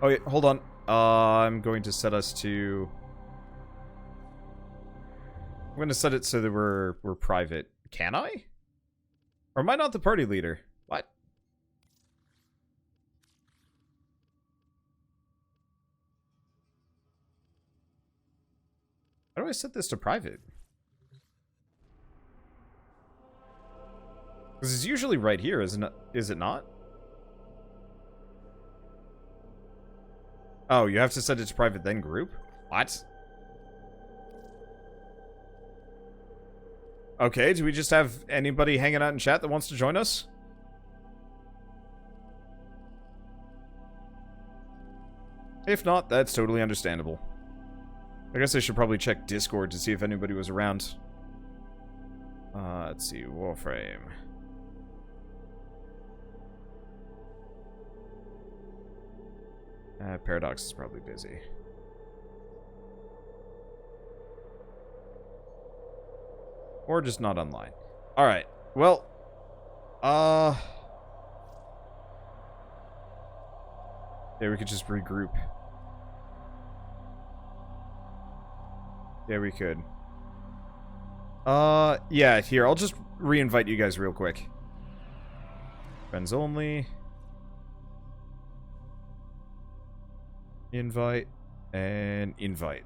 Oh, wait, hold on. I'm going to set us to... I'm going to set it so that we're private. Can I? Or am I not the party leader? What? How do I set this to private? Because it's usually right here, isn't it? Is it not? Oh, you have to set it to private, then group? What? Okay, do we just have anybody hanging out in chat that wants to join us? If not, that's totally understandable. I guess I should probably check Discord to see if anybody was around. Let's see, Warframe. Paradox is probably busy. Or just not online. Alright, well... Yeah, we could just regroup. Yeah, we could. Yeah, here, I'll just re-invite you guys real quick. Friends only. Invite. And invite.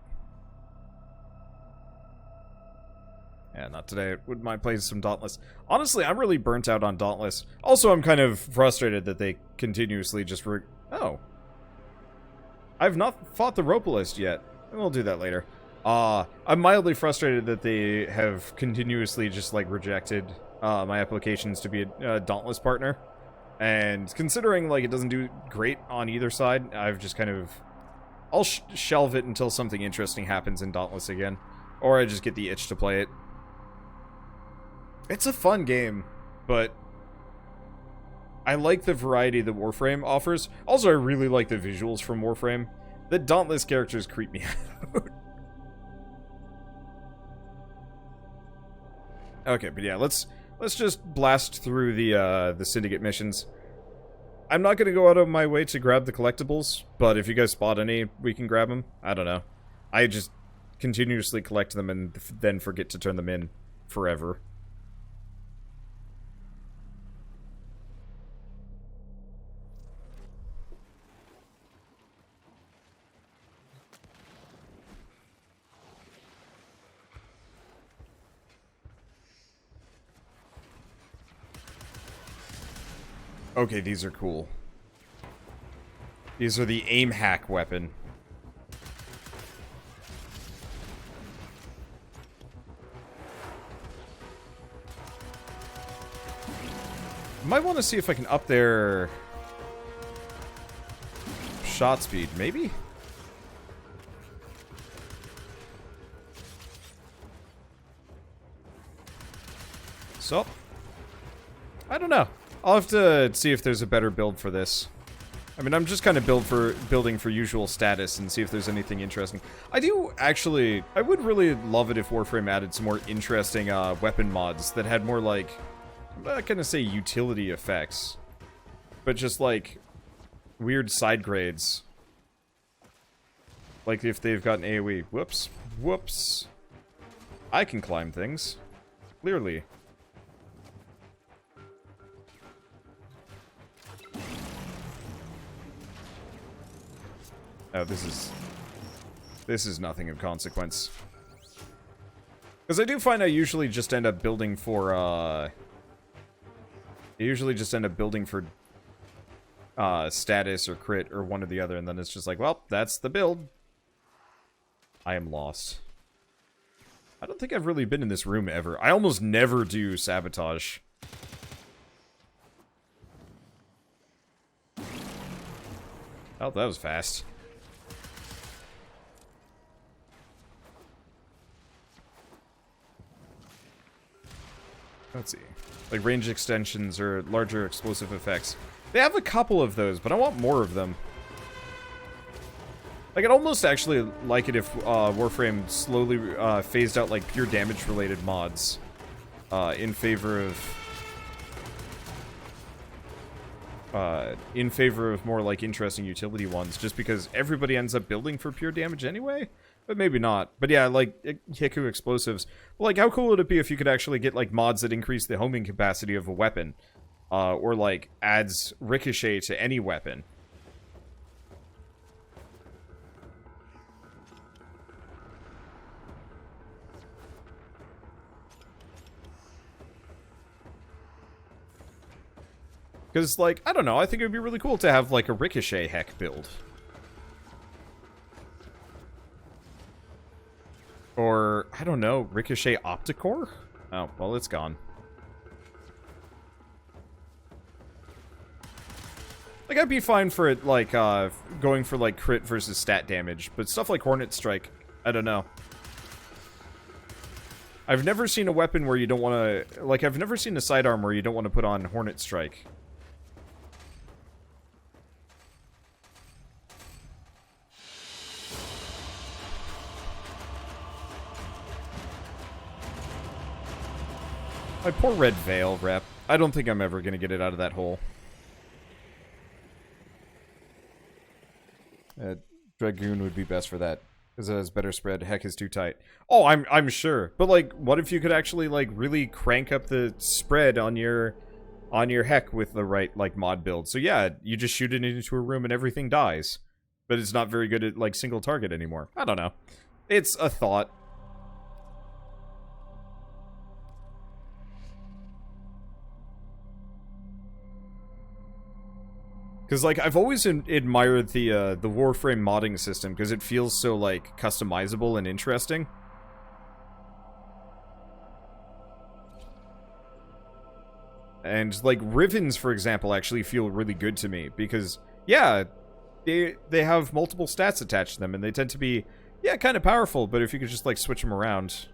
Yeah, not today. Wouldn't mind playing some Dauntless. Honestly, I'm really burnt out on Dauntless. Also, I'm kind of frustrated that they continuously just Oh. I've not fought the Ropalist yet. We'll do that later. I'm mildly frustrated that they have continuously just, like, rejected my applications to be a Dauntless partner. And considering, like, it doesn't do great on either side, I've just kind of... I'll shelve it until something interesting happens in Dauntless again. Or I just get the itch to play it. It's a fun game, but... I like the variety that Warframe offers. Also, I really like the visuals from Warframe. The Dauntless characters creep me out. Okay, but yeah, let's just blast through the Syndicate missions. I'm not gonna go out of my way to grab the collectibles, but if you guys spot any, we can grab them. I don't know. I just continuously collect them and then forget to turn them in forever. Okay, these are cool. These are the aim hack weapon. Might want to see if I can up their shot speed, maybe? So, I don't know. I'll have to see if there's a better build for this. I mean, I'm just kind of building for usual status and see if there's anything interesting. I would really love it if Warframe added some more interesting weapon mods that had more, like, I'm not gonna say utility effects, but just, like, weird side grades. Like if they've got an AoE. Whoops. Whoops. I can climb things. Clearly. Oh, this is nothing of consequence. Because I do find I usually just end up building for, status or crit or one or the other, and then it's just like, well, that's the build. I am lost. I don't think I've really been in this room ever. I almost never do sabotage. Oh, that was fast. Let's see. Like range extensions or larger explosive effects. They have a couple of those, but I want more of them. Like, I'd almost actually like it if Warframe slowly phased out, like, pure damage-related mods in favor of... in favor of more, like, interesting utility ones, just because everybody ends up building for pure damage anyway? But maybe not. But yeah, like, Hiku explosives. Like, how cool would it be if you could actually get, like, mods that increase the homing capacity of a weapon? Or, like, adds ricochet to any weapon? Because, like, I don't know, I think it would be really cool to have, like, a ricochet heck build. Or, I don't know, ricochet opticore? Oh, well, it's gone. Like, I'd be fine for it, like, going for, like, crit versus stat damage. But stuff like Hornet Strike, I don't know. I've never seen a weapon where you don't want to... Like, I've never seen a sidearm where you don't want to put on Hornet Strike. My poor red veil rep. I don't think I'm ever going to get it out of that hole. Dragoon would be best for that. Because it has better spread. Heck is too tight. Oh, I'm sure. But, like, what if you could actually, like, really crank up the spread on your heck with the right, like, mod build? So, yeah, you just shoot it into a room and everything dies. But it's not very good at, like, single target anymore. I don't know. It's a thought. Because, like, I've always admired the Warframe modding system, because it feels so, like, customizable and interesting. And, like, Rivens, for example, actually feel really good to me, because, yeah, they have multiple stats attached to them, and they tend to be, yeah, kind of powerful, but if you could just, like, switch them around...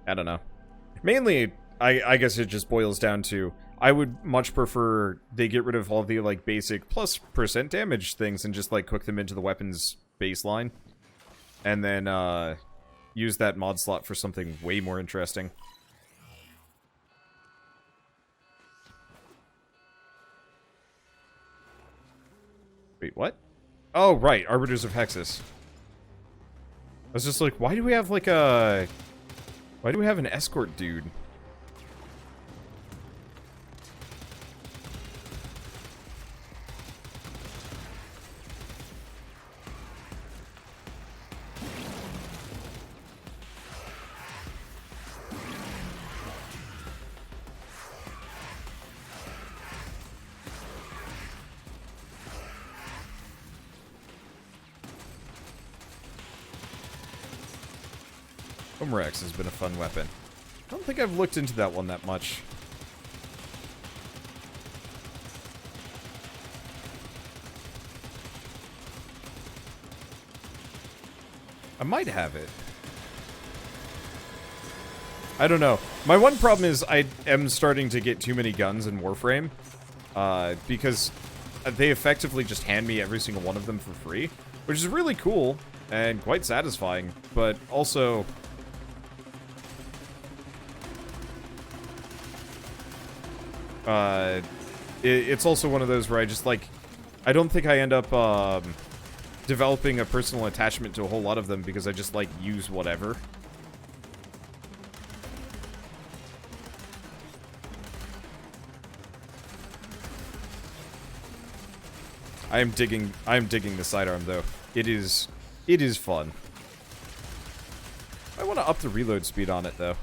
I don't know. Mainly, I guess it just boils down to, I would much prefer they get rid of all the, like, basic plus % damage things and just, like, cook them into the weapon's baseline. And then, use that mod slot for something way more interesting. Wait, what? Oh, right, Arbiters of Hexus. I was just like, why do we have, like, a... Why do we have an escort dude? Homerex has been a fun weapon. I don't think I've looked into that one that much. I might have it. I don't know. My one problem is I am starting to get too many guns in Warframe. Because they effectively just hand me every single one of them for free. Which is really cool and quite satisfying. But also... it's also one of those where I just, like, I don't think I end up, developing a personal attachment to a whole lot of them because I just, like, use whatever. I am digging the sidearm, though. It is fun. I want to up the reload speed on it, though.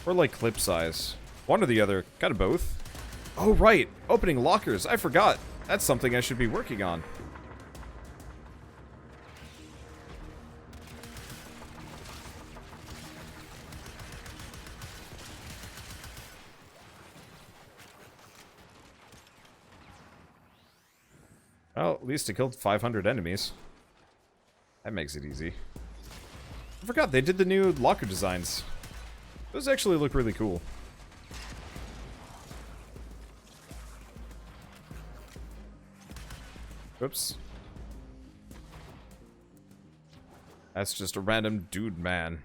Or, like, clip size. One or the other. Kind of both. Oh, right. Opening lockers. I forgot. That's something I should be working on. Well, at least I killed 500 enemies. That makes it easy. I forgot they did the new locker designs. Those actually look really cool. Oops. That's just a random dude man.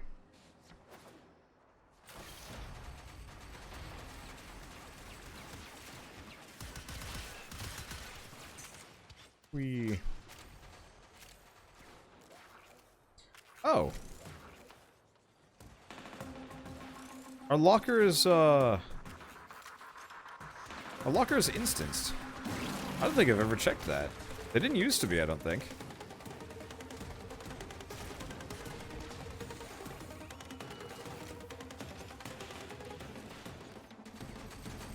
Oh. Our locker is instanced. I don't think I've ever checked that. They didn't used to be, I don't think.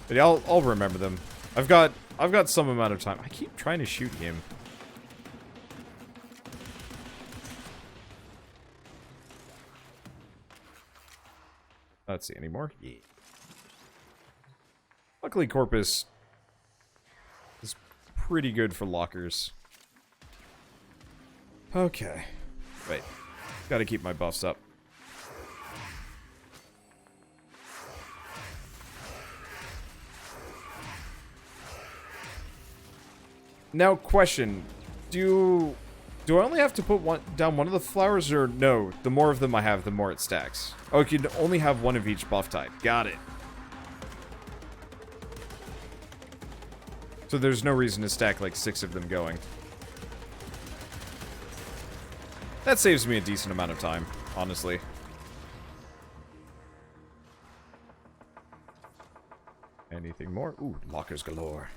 But yeah, I'll remember them. I've got some amount of time. I keep trying to shoot him. Let's see, anymore? Yeah. Luckily, Corpus is pretty good for lockers. Okay. Wait. Gotta keep my buffs up. Now, question. Do I only have to put down one of the flowers, or no? The more of them I have, the more it stacks. Oh, you can only have one of each buff type. Got it. So there's no reason to stack like 6 of them going. That saves me a decent amount of time, honestly. Anything more? Ooh, lockers galore.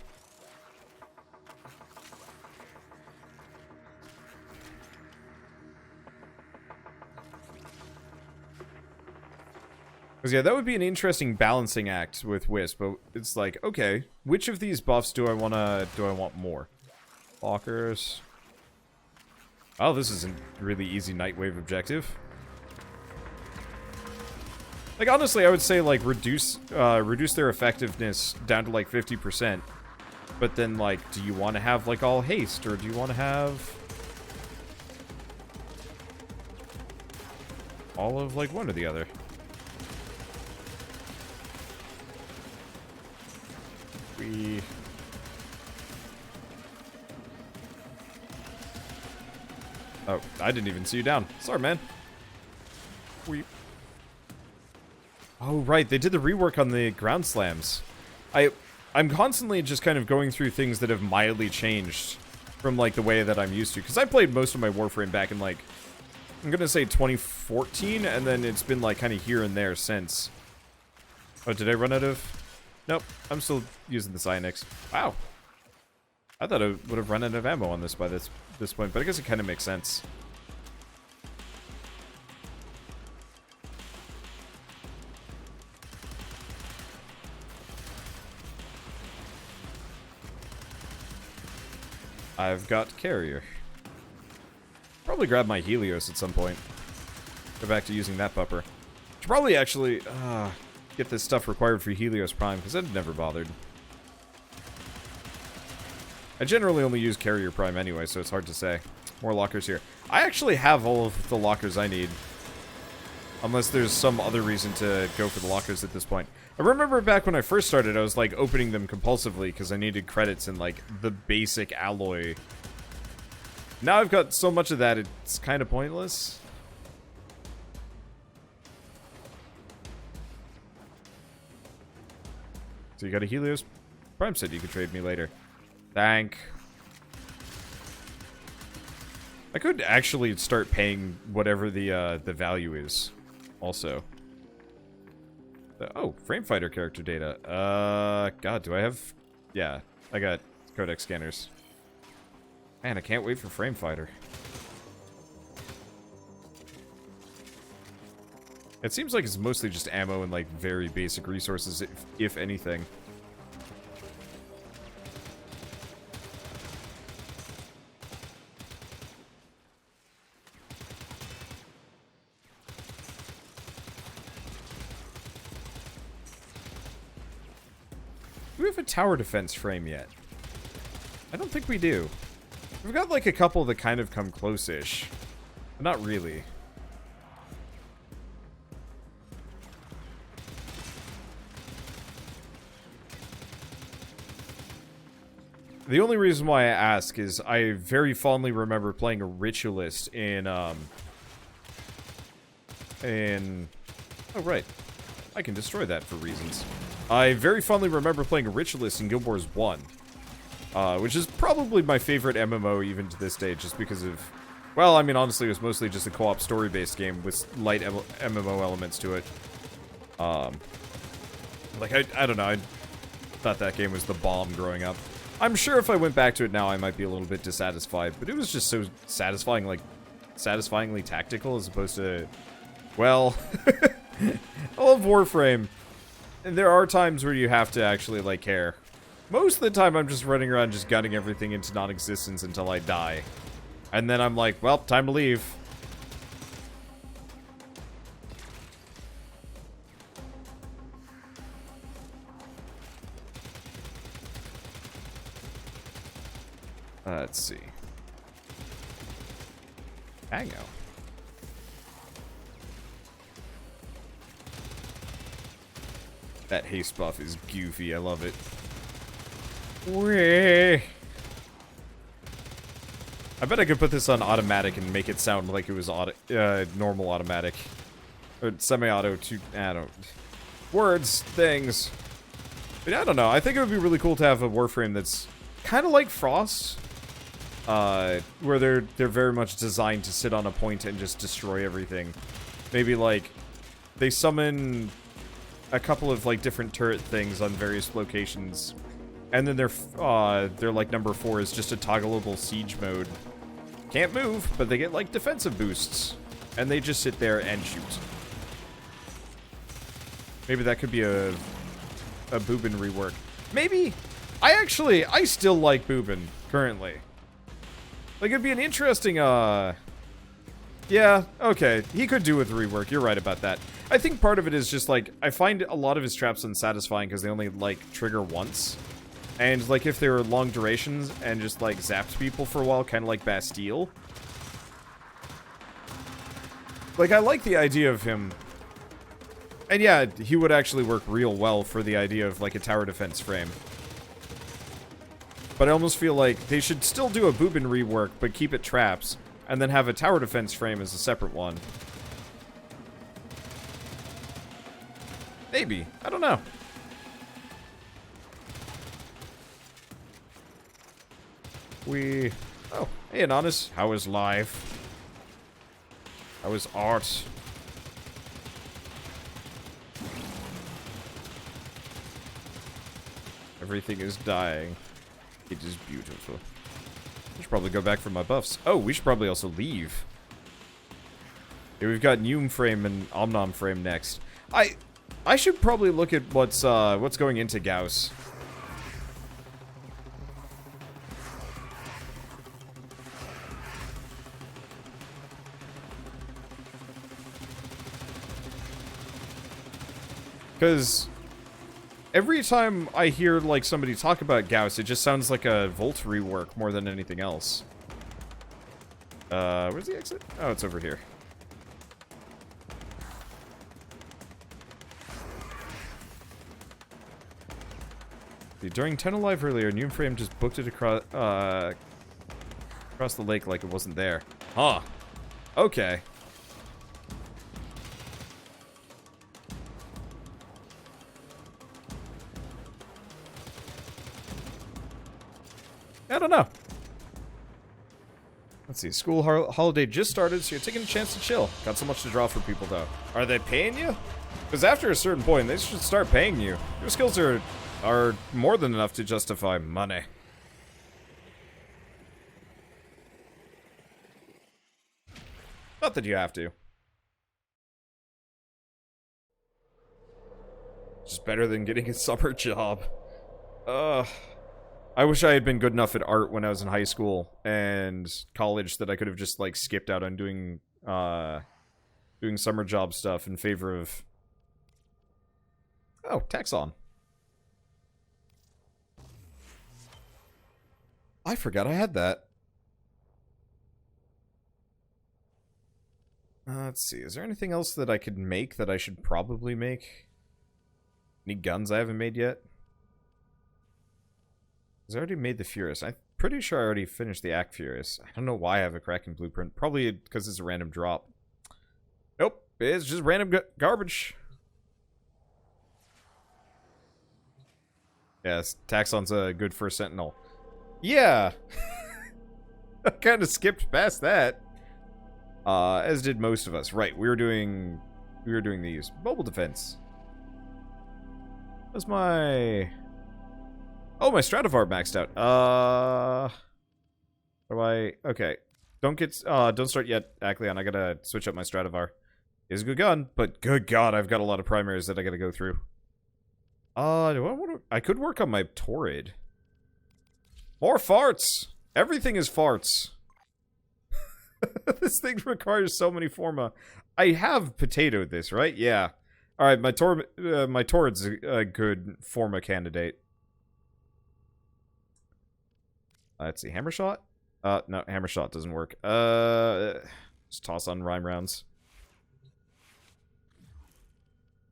Because yeah, that would be an interesting balancing act with Wisp, but it's like, okay, which of these buffs do I want more? Lockers. Oh, this is a really easy Nightwave objective. Like, honestly, I would say, like, reduce their effectiveness down to, like, 50%. But then, like, do you want to have, like, all haste, or do you want to have all of, like, one or the other? Oh, I didn't even see you down. Sorry, man. Oh, right. They did the rework on the ground slams. I'm constantly just kind of going through things that have mildly changed from, like, the way that I'm used to. Because I played most of my Warframe back in, like, I'm gonna say 2014, and then it's been, like, kind of here and there since. Oh, did I run out of... Nope, I'm still using the Cyanix. Wow. I thought I would have run out of ammo on this by this point, but I guess it kind of makes sense. I've got Carrier. Probably grab my Helios at some point. Go back to using that bupper. Should probably actually... get this stuff required for Helios Prime, because I've never bothered. I generally only use Carrier Prime anyway, so it's hard to say. More lockers here. I actually have all of the lockers I need. Unless there's some other reason to go for the lockers at this point. I remember back when I first started, I was, like, opening them compulsively because I needed credits in, like, the basic alloy. Now I've got so much of that, it's kind of pointless. So you got a Helios? Prime said you could trade me later. Thank. I could actually start paying whatever the value is. Also. Oh, Frame Fighter character data. God, do I have... Yeah, I got Codex scanners. Man, I can't wait for Frame Fighter. It seems like it's mostly just ammo and, like, very basic resources, if anything. Do we have a tower defense frame yet? I don't think we do. We've got, like, a couple that kind of come close-ish. But not really. The only reason why I ask is I very fondly remember playing a ritualist in in... Oh, right. I can destroy that for reasons. I very fondly remember playing a Ritualist in Guild Wars 1. Which is probably my favorite MMO even to this day, just because of... Well, I mean, honestly, it was mostly just a co-op story-based game with light MMO elements to it. Like, I don't know, I thought that game was the bomb growing up. I'm sure if I went back to it now, I might be a little bit dissatisfied, but it was just so satisfying, like, satisfyingly tactical as opposed to... Well... I love Warframe. And there are times where you have to actually, like, care. Most of the time, I'm just running around just gunning everything into non-existence until I die. And then I'm like, well, time to leave. Let's see. Hang out. That haste buff is goofy. I love it. Whee! I bet I could put this on automatic and make it sound like it was normal automatic. Or semi-auto to... I don't... Words, things. But I don't know. I think it would be really cool to have a Warframe that's kind of like Frost. Where they're very much designed to sit on a point and just destroy everything. Maybe, like, they summon a couple of, like, different turret things on various locations. And then their like, number 4 is just a toggleable siege mode. Can't move, but they get, like, defensive boosts. And they just sit there and shoot. Maybe that could be a Boobin rework. Maybe. I still like Boobin, currently. Like, it'd be an interesting, Yeah, okay. He could do with rework. You're right about that. I think part of it is just, like, I find a lot of his traps unsatisfying because they only, like, trigger once. And, like, if they were long durations and just, like, zapped people for a while, kind of like Bastille. Like, I like the idea of him. And yeah, he would actually work real well for the idea of, like, a tower defense frame. But I almost feel like they should still do a Boobin rework, but keep it traps. And then have a tower defense frame as a separate one. Maybe. I don't know. Oh, hey, Anonymous. How is life? How is art? Everything is dying. It is beautiful. I should probably go back for my buffs. Oh, we should probably also leave. Yeah, we've got Neum frame and Omnom frame next. I should probably look at what's going into Gauss. Because every time I hear, like, somebody talk about Gauss, it just sounds like a Volt rework more than anything else. Where's the exit? Oh, it's over here. During Tenno Live earlier, Neum frame just booked it across the lake like it wasn't there. Huh. Okay. I don't know. Let's see. School holiday just started, so you're taking a chance to chill. Got so much to draw for people, though. Are they paying you? Because after a certain point, they should start paying you. Your skills are more than enough to justify money. Not that you have to. Just better than getting a summer job. I wish I had been good enough at art when I was in high school and college that I could have just, like, skipped out on doing summer job stuff in favor of... Oh, Taxon. I forgot I had that. Let's see. Is there anything else that I could make that I should probably make? Any guns I haven't made yet? Because I already made the Furious. I'm pretty sure I already finished the Act Furious. I don't know why I have a Kraken blueprint. Probably because it's a random drop. Nope. It's just random garbage. Yes, Taxon's a good first sentinel. Yeah. I kind of skipped past that. As did most of us. Right, we were doing these. Mobile defense. What's my... Oh, my Stradivar maxed out. Okay. Don't start yet, Acleon. I gotta switch up my Stradivar. It's a good gun, but good god, I've got a lot of primaries that I gotta go through. I could work on my Torrid. More farts! Everything is farts. This thing requires so many forma. I have potatoed this, right? Yeah. Alright, my Torrid's a good forma candidate. Let's see, hammer shot? No, hammer shot doesn't work. Just toss on rhyme rounds.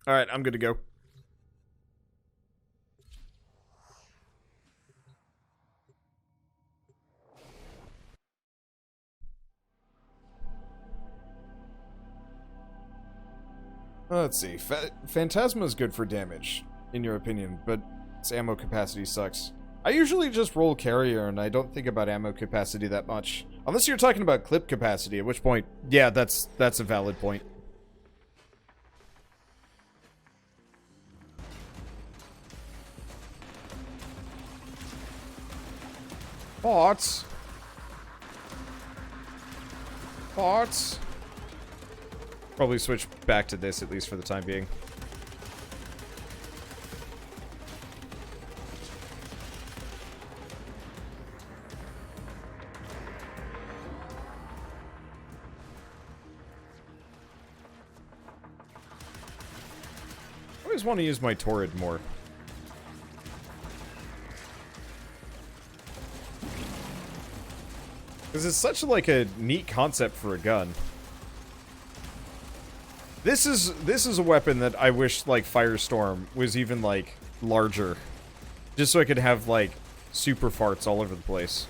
Alright, I'm good to go. Let's see. Phantasma is good for damage, in your opinion, but its ammo capacity sucks. I usually just roll carrier, and I don't think about ammo capacity that much. Unless you're talking about clip capacity, at which point, yeah, that's a valid point. Parts. Probably switch back to this, at least for the time being. I always want to use my Torrid more. Because it's such like a neat concept for a gun. This is a weapon that I wish, like, Firestorm was even, like, larger. Just so I could have, like, super farts all over the place.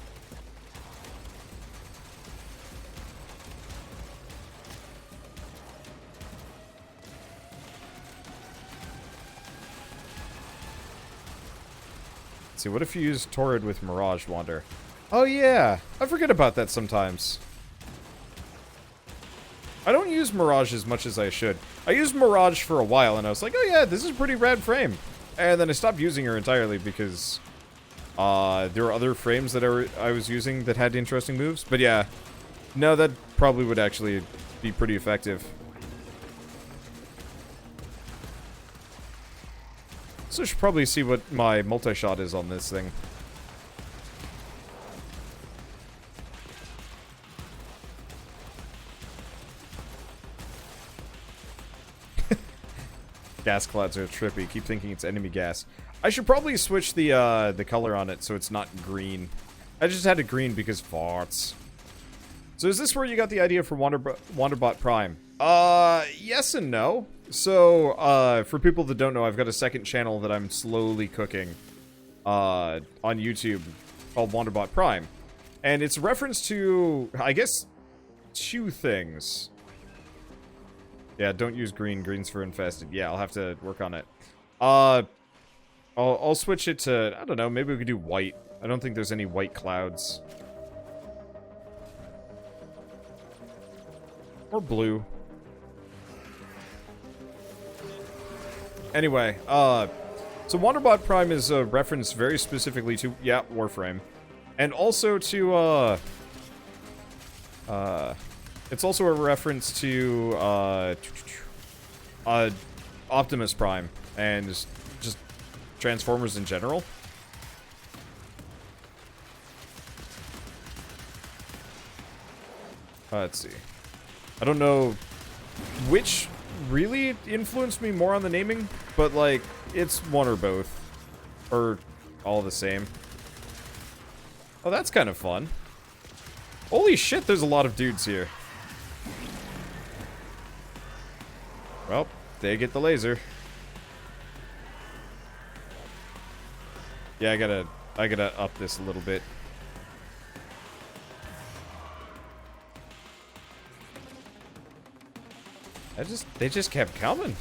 Let's see, what if you use Torrid with Mirage Wander? Oh yeah, I forget about that sometimes. I don't use Mirage as much as I should. I used Mirage for a while, and I was like, oh yeah, this is a pretty rad frame. And then I stopped using her entirely because there were other frames that I was using that had interesting moves. But yeah, no, that probably would actually be pretty effective. So I should probably see what my multi-shot is on this thing. Gas clouds are trippy. Keep thinking it's enemy gas. I should probably switch the color on it so it's not green. I just had it green because farts. So is this where you got the idea for Wanderbot Prime? Yes and no. So, for people that don't know, I've got a second channel that I'm slowly cooking on YouTube called Wanderbot Prime. And it's a reference to, I guess, two things. Yeah, don't use green. Green's for infested. Yeah, I'll have to work on it. I'll switch it to, I don't know, maybe we could do white. I don't think there's any white clouds. Or blue. Anyway, so Wanderbot Prime is a reference very specifically to, yeah, Warframe. And also to, it's also a reference to, Optimus Prime, and just Transformers in general. Let's see. I don't know which really influenced me more on the naming, but, like, it's one or both. Or all the same. Oh, that's kind of fun. Holy shit, there's a lot of dudes here. Well, they get the laser. Yeah, I gotta up this a little bit. They just kept coming.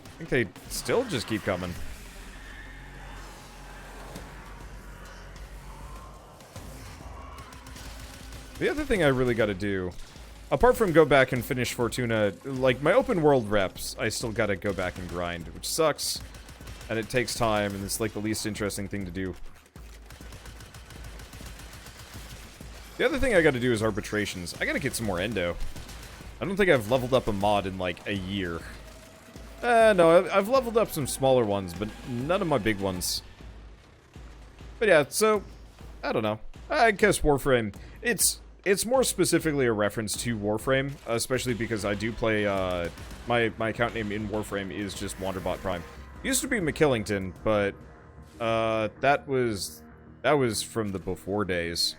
I think they still just keep coming. The other thing I really got to do, apart from go back and finish Fortuna, like my open world reps, I still got to go back and grind, which sucks, and it takes time, and it's like the least interesting thing to do. The other thing I got to do is arbitrations. I got to get some more endo. I don't think I've leveled up a mod in like a year. No, I've leveled up some smaller ones, but none of my big ones. But yeah, so, I don't know. I guess Warframe, it's more specifically a reference to Warframe, especially because I do play, my account name in Warframe is just Wanderbot Prime. It used to be McKillington, but, that was from the before days.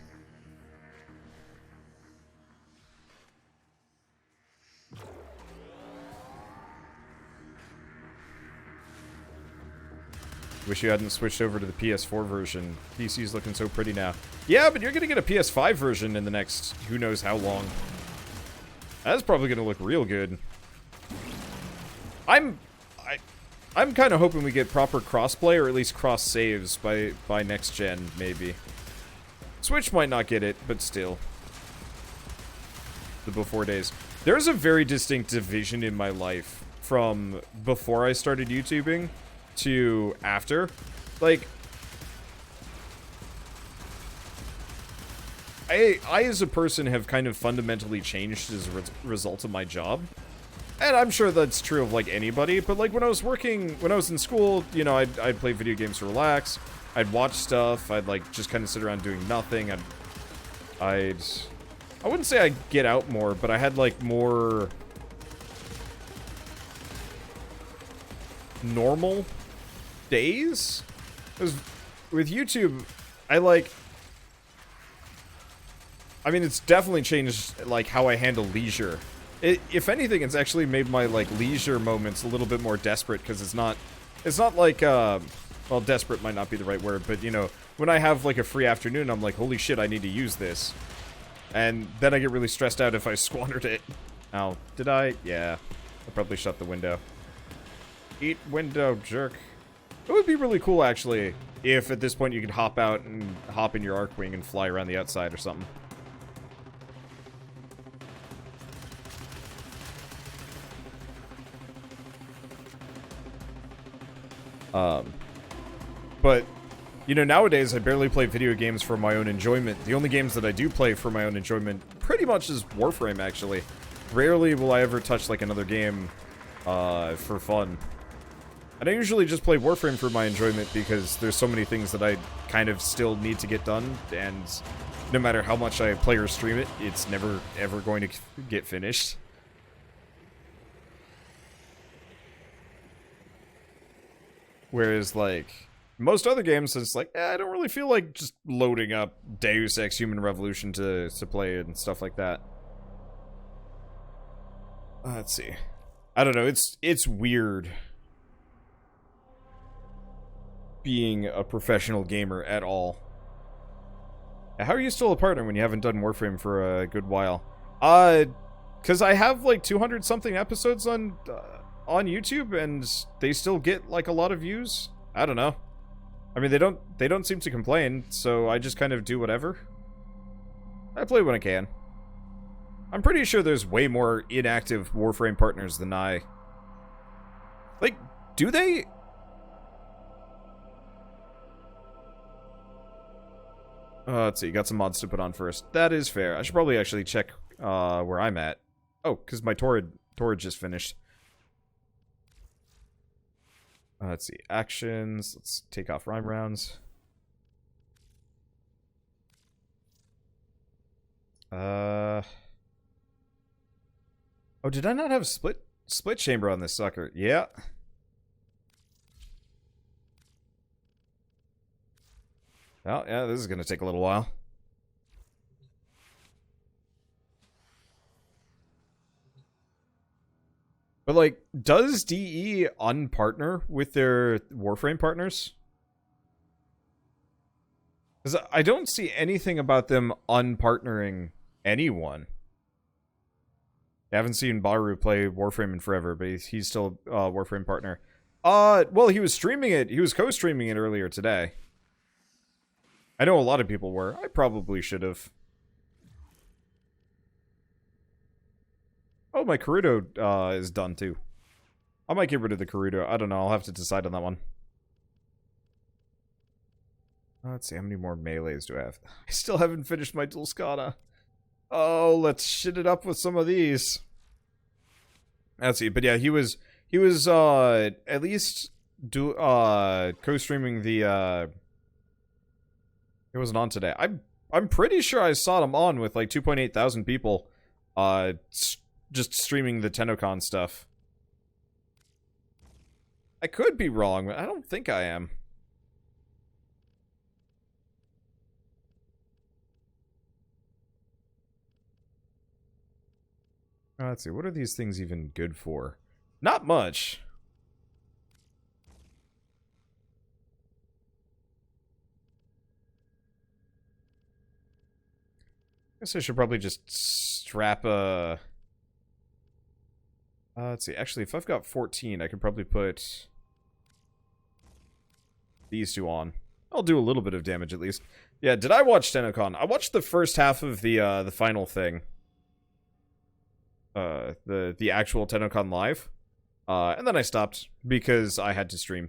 Wish you hadn't switched over to the PS4 version. PC's looking so pretty now. Yeah, but you're gonna get a PS5 version in the next who knows how long. That's probably gonna look real good. I'm kind of hoping we get proper crossplay or at least cross saves by next gen, maybe. Switch might not get it, but still. The before days. There's a very distinct division in my life from before I started YouTubing to after. Like, I as a person have kind of fundamentally changed as a result of my job. And I'm sure that's true of like anybody, but like when I was in school, you know, I'd play video games to relax. I'd watch stuff. I'd like just kind of sit around doing nothing. I wouldn't say I'd get out more, but I had like more normal days. Because with YouTube, I mean, it's definitely changed like how I handle leisure. If anything, it's actually made my like leisure moments a little bit more desperate, because it's not like well, desperate might not be the right word, but you know, when I have like a free afternoon, I'm like, holy shit, I need to use this. And then I get really stressed out if I squandered it. Oh, did I? Yeah. I probably shut the window. Eat window, jerk. It would be really cool, actually, if at this point you could hop out and hop in your Arcwing and fly around the outside or something. But, you know, nowadays I barely play video games for my own enjoyment. The only games that I do play for my own enjoyment pretty much is Warframe, actually. Rarely will I ever touch, like, another game, for fun. And I usually just play Warframe for my enjoyment because there's so many things that I kind of still need to get done, and no matter how much I play or stream it, it's never, ever going to get finished. Whereas, like, most other games, it's like, I don't really feel like just loading up Deus Ex Human Revolution to play it and stuff like that. Let's see. I don't know, it's weird being a professional gamer at all. How are you still a partner when you haven't done Warframe for a good while? Because I have like 200 something episodes on YouTube, and they still get like a lot of views. I don't know. I mean, they don't seem to complain, so I just kind of do whatever. I play when I can. I'm pretty sure there's way more inactive Warframe partners than I. Like, do they? Let's see, got some mods to put on first. That is fair. I should probably actually check where I'm at. Oh, because my Torrid just finished. Let's see, actions. Let's take off rhyme rounds. Oh, did I not have split chamber on this sucker? Yeah. Oh, yeah, this is gonna take a little while. But, like, does DE unpartner with their Warframe partners? Because I don't see anything about them unpartnering anyone. I haven't seen Baru play Warframe in forever, but he's still a Warframe partner. Well, he was streaming it. He was co-streaming it earlier today. I know a lot of people were. I probably should have. Oh, my Karuto is done too. I might get rid of the Karuto. I don't know. I'll have to decide on that one. Let's see. How many more melees do I have? I still haven't finished my Dulskana. Oh, let's shit it up with some of these. Let's see. But yeah, he was at least co-streaming the it wasn't on today. I'm pretty sure I saw him on with like 2.8 thousand people just streaming the TennoCon stuff. I could be wrong, but I don't think I am. Let's see, what are these things even good for? Not much. Guess I should probably just strap a... let's see, actually, if I've got 14, I could probably put these two on. I'll do a little bit of damage at least. Yeah, did I watch TennoCon? I watched the first half of the final thing. The actual TennoCon live. And then I stopped because I had to stream.